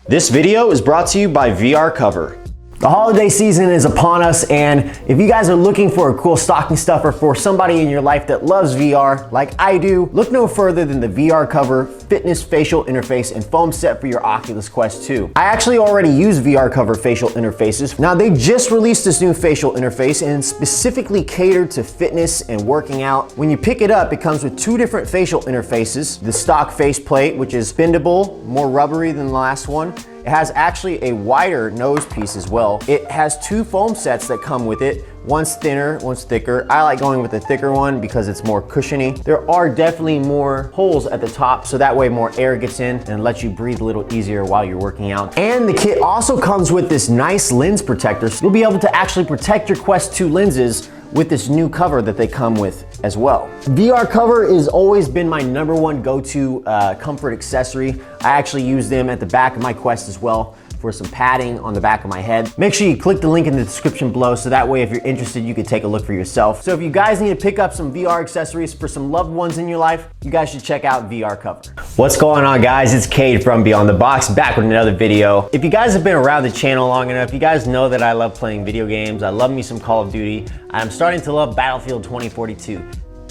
This video is brought to you by VR Cover. The holiday season is upon us, and if you guys are looking for a cool stocking stuffer for somebody in your life that loves VR like I do, look no further than the VR Cover Fitness Facial Interface and Foam Set for your Oculus Quest 2. I actually already use VR Cover facial interfaces. Now they just released this new facial interface and specifically catered to fitness and working out. When you pick it up, it comes with two different facial interfaces. The stock faceplate, which is bendable, more rubbery than the last one. It has actually a wider nose piece as well. It has two foam sets that come with it. One's thinner, one's thicker. I like going with the thicker one because it's more cushiony. There are definitely more holes at the top, so that way more air gets in and lets you breathe a little easier while you're working out. And the kit also comes with this nice lens protector. So you'll be able to actually protect your Quest 2 lenses with this new cover that they come with as well. VR Cover has always been my #1 go-to comfort accessory. I actually use them at the back of my Quest as well for some padding on the back of my head. Make sure you click the link in the description below so that way if you're interested you can take a look for yourself. So if you guys need to pick up some VR accessories for some loved ones in your life, you guys should check out VR Cover. What's going on, guys? It's Cade from Beyond the Box, back with another video. If you guys have been around the channel long enough, you guys know that I love playing video games. I love me some Call of Duty. I'm starting to love Battlefield 2042.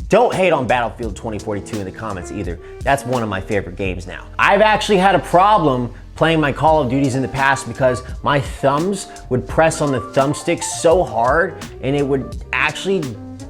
Don't hate on Battlefield 2042 in the comments either. That's one of my favorite games now. I've actually had a problem playing my Call of Duties in the past because my thumbs would press on the thumbstick so hard and it would actually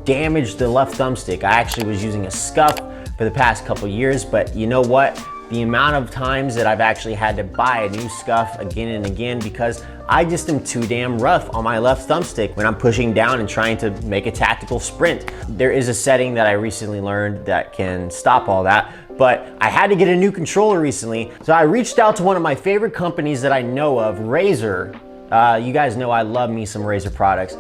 damage the left thumbstick. I actually was using a scuff for the past couple years, but you know what? The amount of times that I've actually had to buy a new scuff again and again because I just am too damn rough on my left thumbstick when I'm pushing down and trying to make a tactical sprint. There is a setting that I recently learned that can stop all that, but I had to get a new controller recently. So I reached out to one of my favorite companies that I know of, Razer. You guys know I love me some Razer products.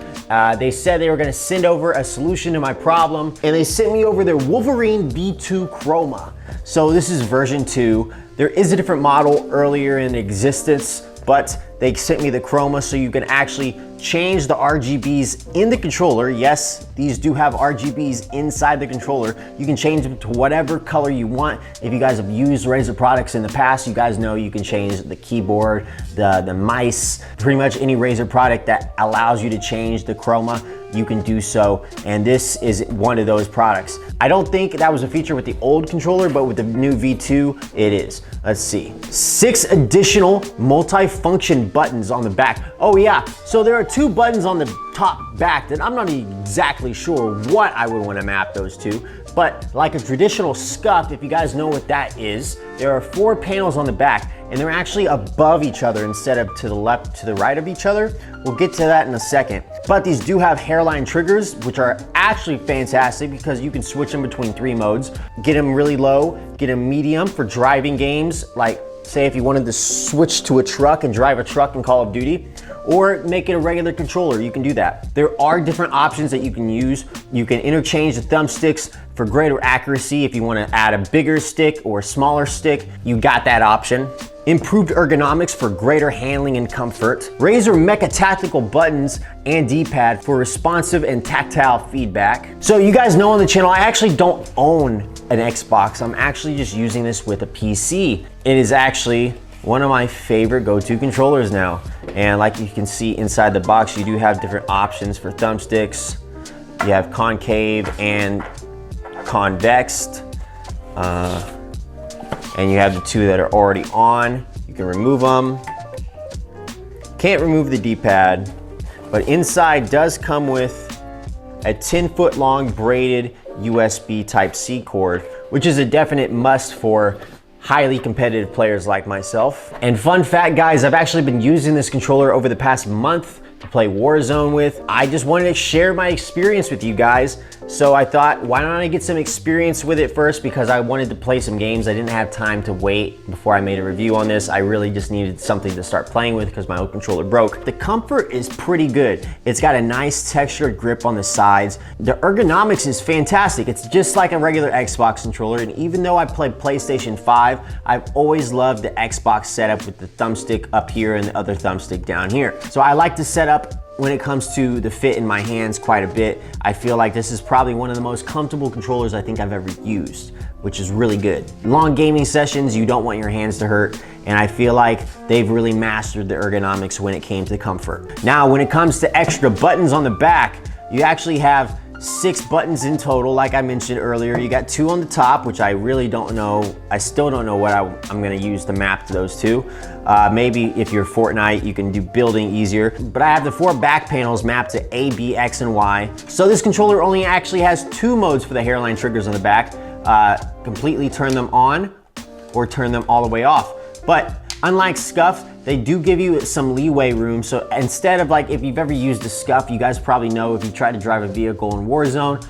They said they were gonna send over a solution to my problem, and they sent me over their Wolverine V2 Chroma. So this is version 2. There is a different model earlier in existence, but they sent me the Chroma so you can actually change the RGBs in the controller. Yes, these do have RGBs inside the controller. You can change them to whatever color you want. If you guys have used Razer products in the past, you guys know you can change the keyboard, the mice, pretty much any Razer product that allows you to change the Chroma, you can do so. And this is one of those products. I don't think that was a feature with the old controller, but with the new V2, it is. Let's see. 6 additional multi-function buttons on the back. Oh yeah, so there are 2 buttons on the top back that I'm not exactly sure what I would want to map those to, but like a traditional scuff, if you guys know what that is, there are 4 panels on the back and they're actually above each other instead of to the left, to the right of each other. We'll get to that in a second. But these do have hairline triggers, which are actually fantastic because you can switch them between 3 modes. Get them really low, get them medium for driving games, like say if you wanted to switch to a truck and drive a truck in Call of Duty, or make it a regular controller, you can do that. There are different options that you can use. You can interchange the thumbsticks for greater accuracy. If you want to add a bigger stick or a smaller stick, you got that option. Improved ergonomics for greater handling and comfort. Razer Mecha Tactical buttons and D-pad for responsive and tactile feedback. So you guys know on the channel, I actually don't own an Xbox. I'm actually just using this with a PC. It is actually one of my favorite go-to controllers now. And like you can see inside the box, you do have different options for thumbsticks. You have concave and convex. And you have the 2 that are already on. You can remove them. Can't remove the D-pad, but inside does come with a 10-foot long braided USB Type-C cord, which is a definite must for highly competitive players like myself. And fun fact, guys, I've actually been using this controller over the past month to play Warzone with. I just wanted to share my experience with you guys. So I thought, why don't I get some experience with it first, because I wanted to play some games. I didn't have time to wait before I made a review on this. I really just needed something to start playing with because my old controller broke. The comfort is pretty good. It's got a nice textured grip on the sides. The ergonomics is fantastic. It's just like a regular Xbox controller. And even though I played PlayStation 5, I've always loved the Xbox setup with the thumbstick up here and the other thumbstick down here. So I like to set up when it comes to the fit in my hands quite a bit. I feel like this is probably one of the most comfortable controllers I think I've ever used. which is really good. Long gaming sessions, you don't want your hands to hurt, and I feel like they've really mastered the ergonomics when it came to comfort. Now, when it comes to extra buttons on the back, you actually have 6 buttons in total, like I mentioned earlier. You got 2 on the top, which I really don't know. I still don't know what I'm gonna use to map to those 2. Maybe if you're Fortnite, you can do building easier. But I have the 4 back panels mapped to A, B, X, and Y. So this controller only actually has 2 modes for the hairline triggers on the back. Completely turn them on or turn them all the way off. But unlike Scuff, they do give you some leeway room. So instead of like, if you've ever used a Scuff, you guys probably know if you try to drive a vehicle in Warzone,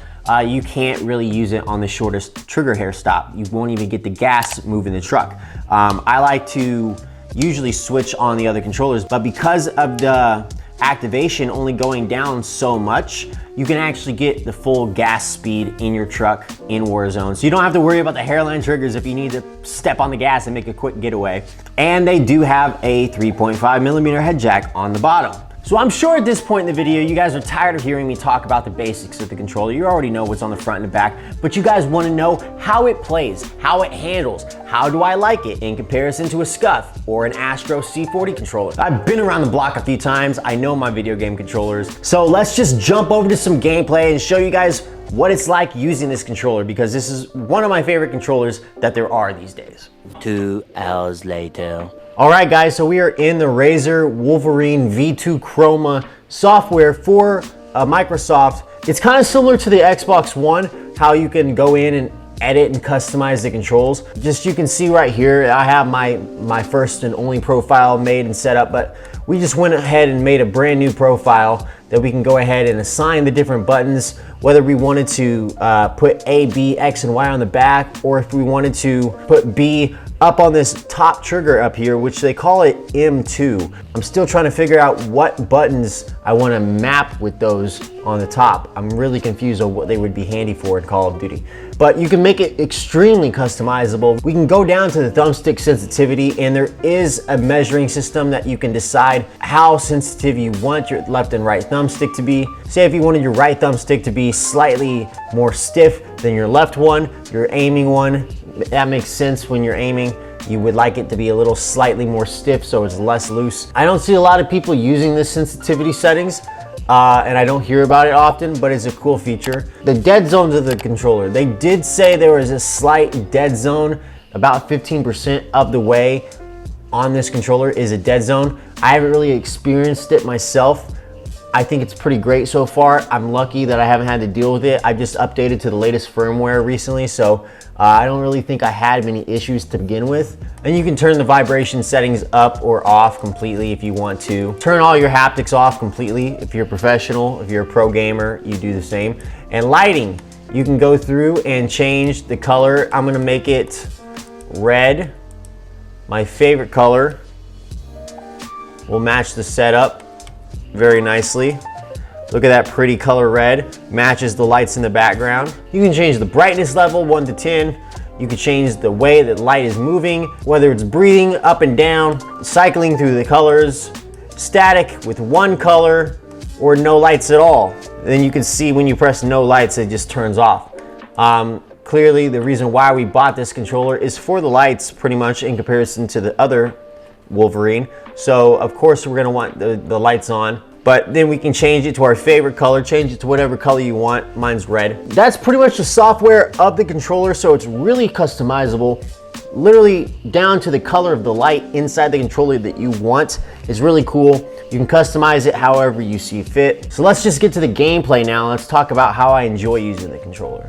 you can't really use it on the shortest trigger hair stop. You won't even get the gas moving the truck. I like to usually switch on the other controllers, but because of the activation only going down so much, you can actually get the full gas speed in your truck in Warzone. So you don't have to worry about the hairline triggers if you need to step on the gas and make a quick getaway. And they do have a 3.5mm head jack on the bottom. So I'm sure at this point in the video, you guys are tired of hearing me talk about the basics of the controller. You already know what's on the front and the back, but you guys want to know how it plays, how it handles, how do I like it in comparison to a Scuff or an Astro C40 controller. I've been around the block a few times. I know my video game controllers. So let's just jump over to some gameplay and show you guys what it's like using this controller, because this is one of my favorite controllers that there are these days. 2 hours later. All right, guys, so we are in the Razer Wolverine V2 Chroma software for Microsoft. It's kind of similar to the Xbox One, how you can go in and edit and customize the controls. Just you can see right here, I have my first and only profile made and set up, but we just went ahead and made a brand new profile that we can go ahead and assign the different buttons, whether we wanted to put A, B, X, and Y on the back, or if we wanted to put B up on this top trigger up here, which they call it M2. I'm still trying to figure out what buttons I want to map with those on the top. I'm really confused on what they would be handy for in Call of Duty. But you can make it extremely customizable. We can go down to the thumbstick sensitivity, and there is a measuring system that you can decide how sensitive you want your left and right thumbstick to be. Say if you wanted your right thumbstick to be slightly more stiff than your left one, your aiming one, that makes sense. When you're aiming, you would like it to be a little slightly more stiff so it's less loose. I don't see a lot of people using this sensitivity settings, and I don't hear about it often, but it's a cool feature. The dead zones of the controller, they did say there was a slight dead zone, about 15% of the way on this controller is a dead zone. I haven't really experienced it myself. I think it's pretty great so far. I'm lucky that I haven't had to deal with it. I just updated to the latest firmware recently, so I don't really think I had many issues to begin with. And you can turn the vibration settings up or off completely if you want to. Turn all your haptics off completely if you're a professional. If you're a pro gamer, you do the same. And lighting, you can go through and change the color. I'm gonna make it red, my favorite color. Will match the setup very nicely. Look at that pretty color red, matches the lights in the background. You can change the brightness level 1 to 10. You can change the way that light is moving, whether it's breathing up and down, cycling through the colors, static with one color, or no lights at all. Then you can see when you press no lights, it just turns off. Clearly, the reason why we bought this controller is for the lights, pretty much in comparison to the other Wolverine. So of course we're gonna want the lights on, but then we can change it to our favorite color, change it to whatever color you want. Mine's red. That's pretty much the software of the controller, so it's really customizable, literally down to the color of the light inside the controller that you want. It's really cool. You can customize it however you see fit. So let's just get to the gameplay now. Let's talk about how I enjoy using the controller.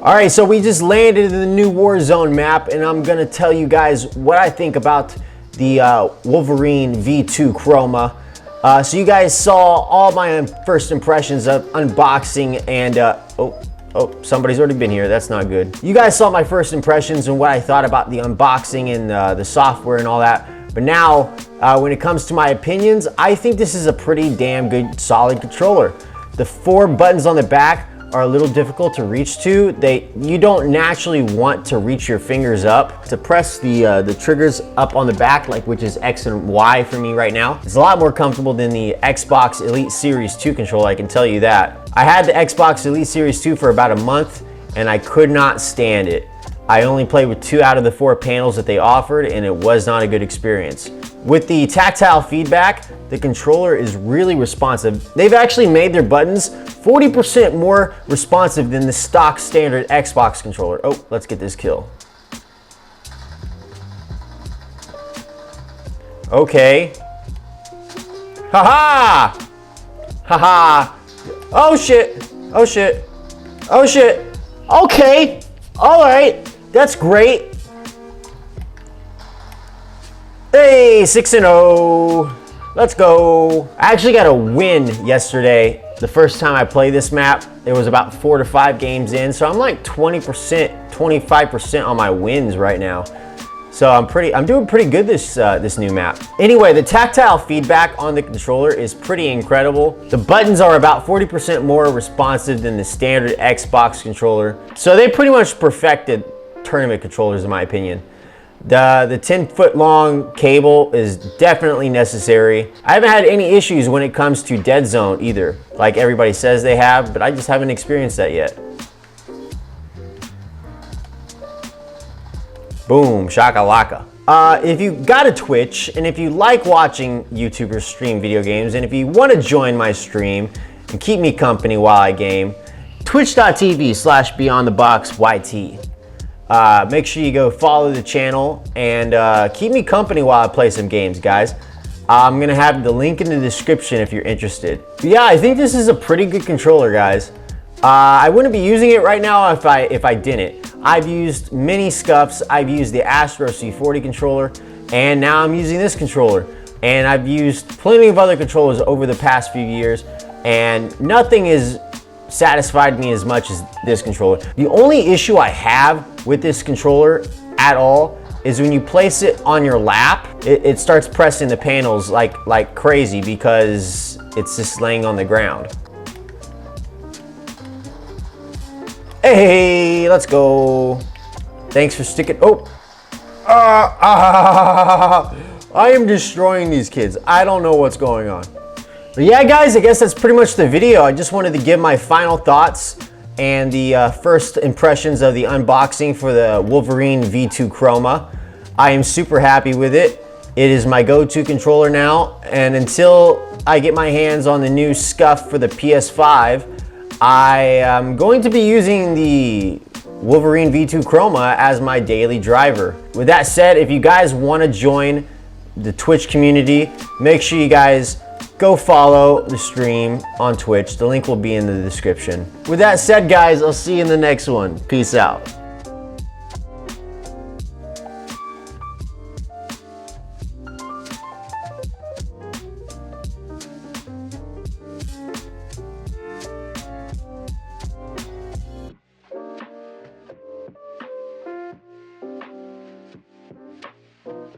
All right, so we just landed in the new Warzone map, and I'm gonna tell you guys what I think about the Wolverine V2 Chroma. So you guys saw all my first impressions of unboxing and oh, somebody's already been here. That's not good. You guys saw my first impressions and what I thought about the unboxing and the software and all that. But now, when it comes to my opinions, I think this is a pretty damn good, solid controller. The 4 buttons on the back are a little difficult to reach to. You don't naturally want to reach your fingers up to press the triggers up on the back, like which is X and Y for me right now. It's a lot more comfortable than the Xbox Elite Series 2 controller, I can tell you that. I had the Xbox Elite Series 2 for about a month and I could not stand it. I only played with 2 out of the 4 panels that they offered, and it was not a good experience. With the tactile feedback, the controller is really responsive. They've actually made their buttons 40% more responsive than the stock standard Xbox controller. Oh, let's get this kill. Okay. Haha! Haha! Oh shit! Oh shit! Oh shit! Okay! Alright! That's great! Hey! 6-0! Let's go! I actually got a win yesterday. The first time I played this map, it was about 4 to 5 games in, so I'm like 20%, 25% on my wins right now. So I'm doing pretty good this new map. Anyway, the tactile feedback on the controller is pretty incredible. The buttons are about 40% more responsive than the standard Xbox controller. So they pretty much perfected tournament controllers in my opinion. The 10-foot long cable is definitely necessary. I haven't had any issues when it comes to dead zone either, like everybody says they have, but I just haven't experienced that yet. Boom, shakalaka. If you got a Twitch, and if you like watching YouTubers stream video games, and if you want to join my stream and keep me company while I game, twitch.tv/beyondtheboxyt. Make sure you go follow the channel and keep me company while I play some games, guys. I'm gonna have the link in the description if you're interested. But yeah, I think this is a pretty good controller, guys. I wouldn't be using it right now if I didn't. I've used many scuffs. I've used the Astro C40 controller, and now I'm using this controller. And I've used plenty of other controllers over the past few years, and nothing has satisfied me as much as this controller. The only issue I have with this controller at all is when you place it on your lap, it starts pressing the panels like crazy because it's just laying on the ground. Hey, let's go. Thanks for sticking. Oh. I am destroying these kids. I don't know what's going on. But yeah, guys, I guess that's pretty much the video. I just wanted to give my final thoughts and the first impressions of the unboxing for the Wolverine V2 Chroma. I am super happy with it. It is my go-to controller now. And until I get my hands on the new scuff for the PS5, I am going to be using the Wolverine V2 Chroma as my daily driver. With that said, if you guys want to join the Twitch community, make sure you guys go follow the stream on Twitch. The link will be in the description. With that said, guys, I'll see you in the next one. Peace out.